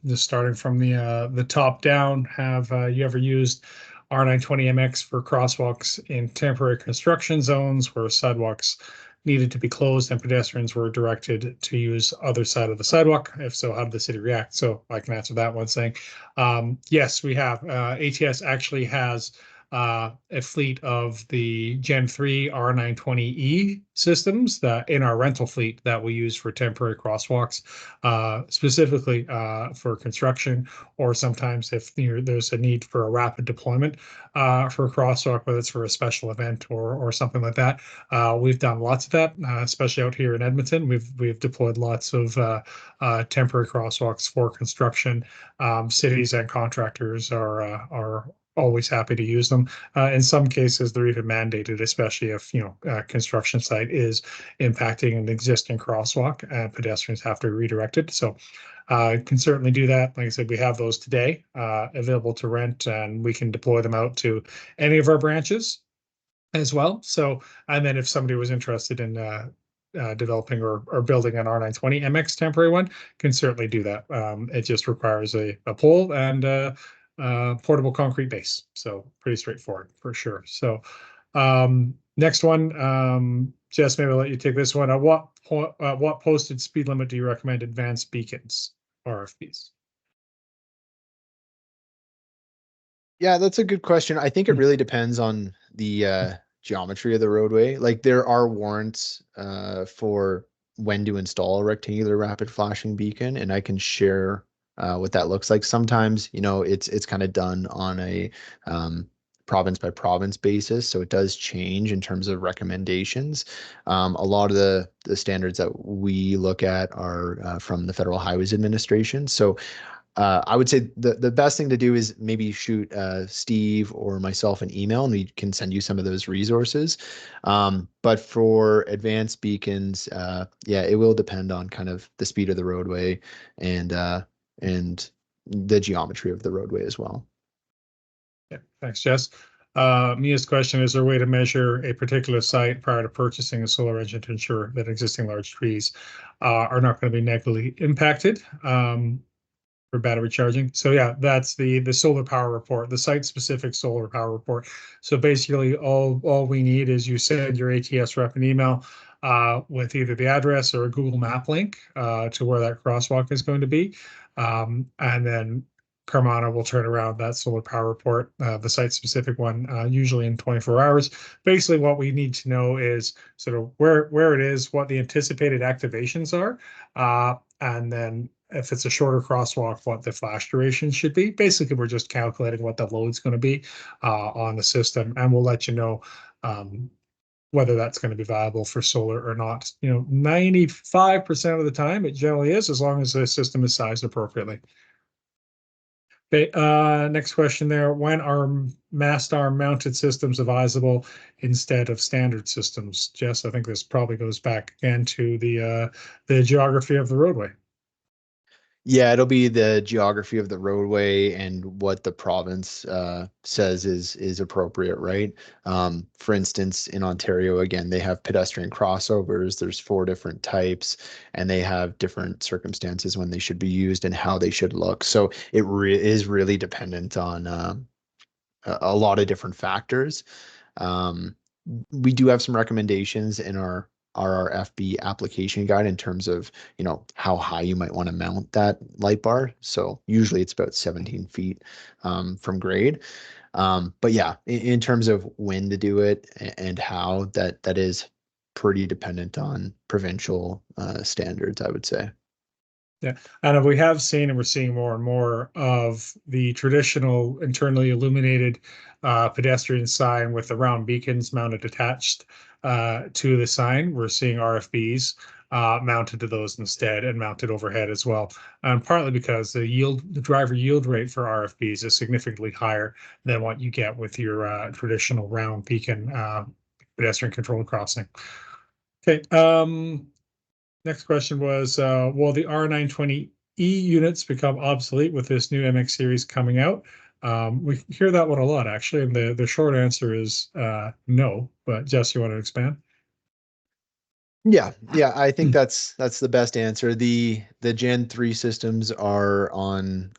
just starting from the top down, have you ever used R920MX for crosswalks in temporary construction zones where sidewalks needed to be closed and pedestrians were directed to use other side of the sidewalk? If so, how did the city react? So I can answer that one saying, yes, we have. ATS actually has a fleet of the Gen 3 R920E systems that in our rental fleet that we use for temporary crosswalks, specifically for construction, or sometimes if there's a need for a rapid deployment for a crosswalk, whether it's for a special event or something like that. We've done lots of that, especially out here in Edmonton. We've deployed lots of temporary crosswalks for construction. Cities and contractors are always happy to use them. In some cases, they're even mandated, especially if a construction site is impacting an existing crosswalk and pedestrians have to be redirected. So can certainly do that. Like I said, we have those today available to rent, and we can deploy them out to any of our branches as well. So, and then if somebody was interested in developing or building an R920 MX temporary one, can certainly do that. It just requires a pole and portable concrete base. So pretty straightforward for sure. So next one, Jess, maybe I'll let you take this one. At what posted speed limit do you recommend advanced beacons, RFBs? Yeah, that's a good question. I think it really depends on the geometry of the roadway. Like there are warrants for when to install a rectangular rapid flashing beacon, and I can share what that looks like. Sometimes, it's kind of done on a province by province basis, so it does change in terms of recommendations. A lot of the standards that we look at are from the Federal Highways Administration. So I would say the best thing to do is maybe shoot Steve or myself an email, and we can send you some of those resources. But for advanced beacons, yeah, it will depend on kind of the speed of the roadway and the geometry of the roadway as well. Yeah, thanks, Jess. Mia's question, is there a way to measure a particular site prior to purchasing a solar engine to ensure that existing large trees are not going to be negatively impacted? For battery charging. So yeah, that's the solar power report, the site-specific solar power report. So basically, all we need is you send your ATS rep an email with either the address or a Google Map link to where that crosswalk is going to be, and then Carmanah will turn around that solar power report, the site-specific one, usually in 24 hours. Basically, what we need to know is sort of where it is, what the anticipated activations are, and then if it's a shorter crosswalk, what the flash duration should be. Basically, we're just calculating what the load's going to be on the system, and we'll let you know whether that's going to be viable for solar or not. 95% of the time, it generally is, as long as the system is sized appropriately. Okay, next question there. When are mast arm mounted systems advisable instead of standard systems? Jess, I think this probably goes back again to the geography of the roadway. Yeah, it'll be the geography of the roadway and what the province says is appropriate, right? For instance, in Ontario, again, they have pedestrian crossovers. There's 4 different types, and they have different circumstances when they should be used and how they should look. So it is really dependent on a lot of different factors. We do have some recommendations in our RRFB application guide in terms of, how high you might want to mount that light bar. So usually it's about 17 feet from grade. But yeah, in terms of when to do it and how, that is pretty dependent on provincial standards, I would say. Yeah, and we have seen, and we're seeing more and more of the traditional internally illuminated pedestrian sign with the round beacons mounted attached to the sign. We're seeing RFBs mounted to those instead, and mounted overhead as well. And partly because the driver yield rate for RFBs is significantly higher than what you get with your traditional round beacon pedestrian controlled crossing. Okay. Next question was, will the R920E units become obsolete with this new MX series coming out? We hear that one a lot, actually, and the short answer is no. But Jess, you want to expand? Yeah, I think that's the best answer. The Gen 3 systems are on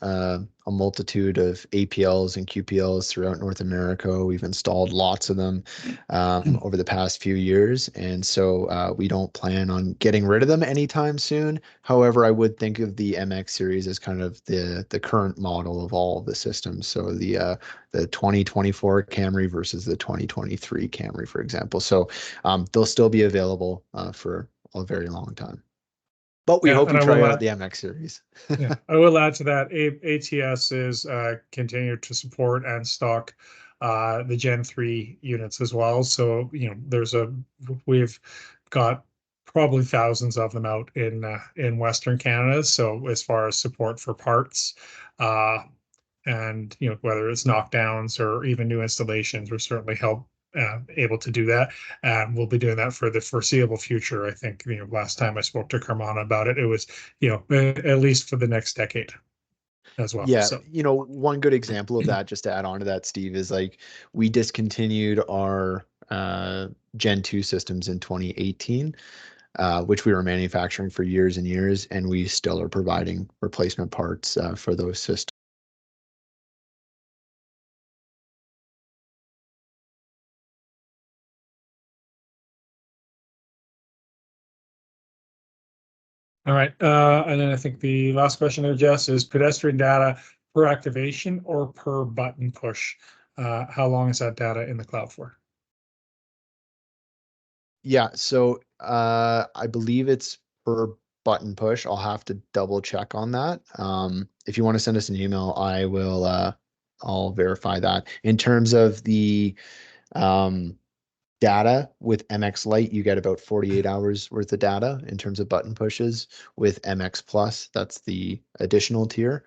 a multitude of APLs and QPLs throughout North America. We've installed lots of them over the past few years, and so we don't plan on getting rid of them anytime soon. However, I would think of the MX series as kind of the current model of all of the systems. So the 2024 Camry versus the 2023 Camry, for example. So they'll still be available for a very long time. But we hope you try out the MX series. Yeah, I will add to that. ATS is continued to support and stock the Gen 3 units as well. So, we've got probably thousands of them out in Western Canada. So as far as support for parts, and whether it's knockdowns or even new installations, we're certainly able to do that. We'll be doing that for the foreseeable future. I think, last time I spoke to Carmanah about it, it was, at least for the next decade as well. Yeah, So, one good example of that, just to add on to that, Steve, is like we discontinued our Gen 2 systems in 2018, which we were manufacturing for years and years, and we still are providing replacement parts for those systems. all right. And then I think the last question there, Jess, is pedestrian data per activation or per button push? How long is that data in the cloud for? Yeah, so I believe it's per button push. I'll have to double check on that. If you want to send us an email, I'll verify that. In terms of the data with MX Lite, you get about 48 hours worth of data in terms of button pushes. With MX Plus, that's the additional tier.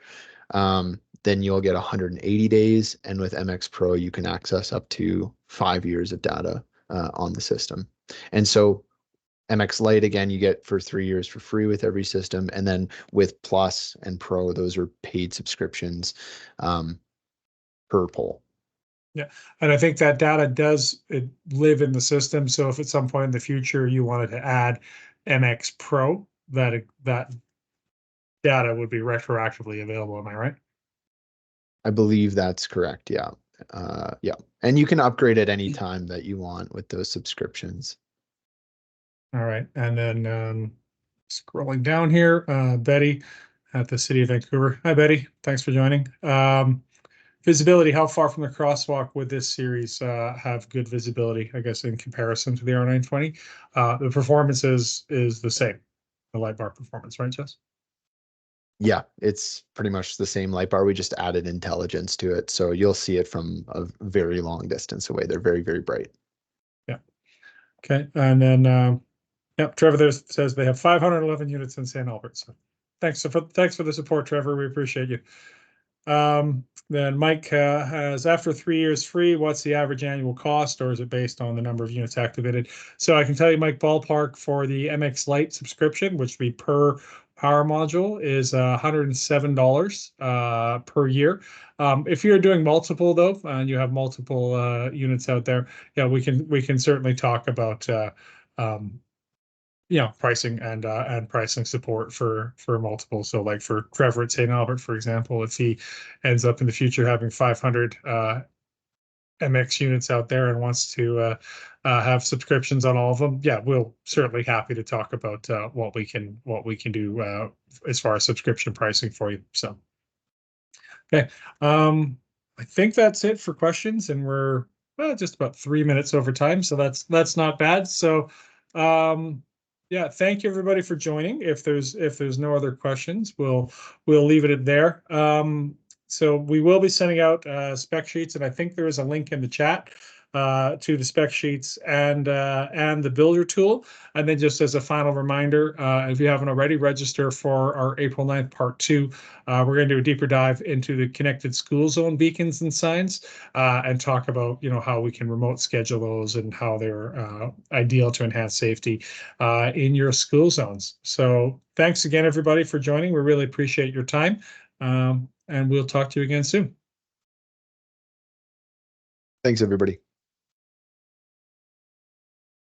Then you'll get 180 days, and with MX Pro, you can access up to 5 years of data on the system. And so MX Lite, again, you get for 3 years for free with every system. And then with Plus and Pro, those are paid subscriptions per pole. Yeah, and I think that data does live in the system. So if at some point in the future you wanted to add MX Pro, that data would be retroactively available. Am I right? I believe that's correct. Yeah. Yeah. And you can upgrade at any time that you want with those subscriptions. All right. And then scrolling down here, Betty at the City of Vancouver. Hi, Betty. Thanks for joining. Visibility, how far from the crosswalk would this series have good visibility, I guess, in comparison to the R920? The performance is the same, the light bar performance, right, Jess? Yeah, it's pretty much the same light bar. We just added intelligence to it. So you'll see it from a very long distance away. They're very, very bright. Yeah. Okay. And then, Trevor there says they have 511 units in St. Albert. So thanks for the support, Trevor. We appreciate you. Then Mike has, after 3 years free, what's the average annual cost, or is it based on the number of units activated? So I can tell you, Mike, ballpark for the MX Lite subscription, which would be per power module, is $107 per year. If you're doing multiple though, and you have multiple units out there, yeah, we can certainly talk about pricing and pricing support for multiple. So like for Trevor at St. Albert, for example, if he ends up in the future having 500 MX units out there and wants to have subscriptions on all of them, yeah, we'll certainly happy to talk about what we can do as far as subscription pricing for you. So, okay, I think that's it for questions, and we're just about 3 minutes over time, so that's not bad. So, yeah, thank you everybody for joining. If there's no other questions, we'll leave it at there. So we will be sending out spec sheets, and I think there is a link in the chat to the spec sheets and the builder tool. And then just as a final reminder, if you haven't already, register for our April 9th part 2. We're going to do a deeper dive into the connected school zone beacons and signs, and talk about, how we can remote schedule those and how they're ideal to enhance safety in your school zones. So thanks again, everybody, for joining. We really appreciate your time, and we'll talk to you again soon. Thanks, everybody.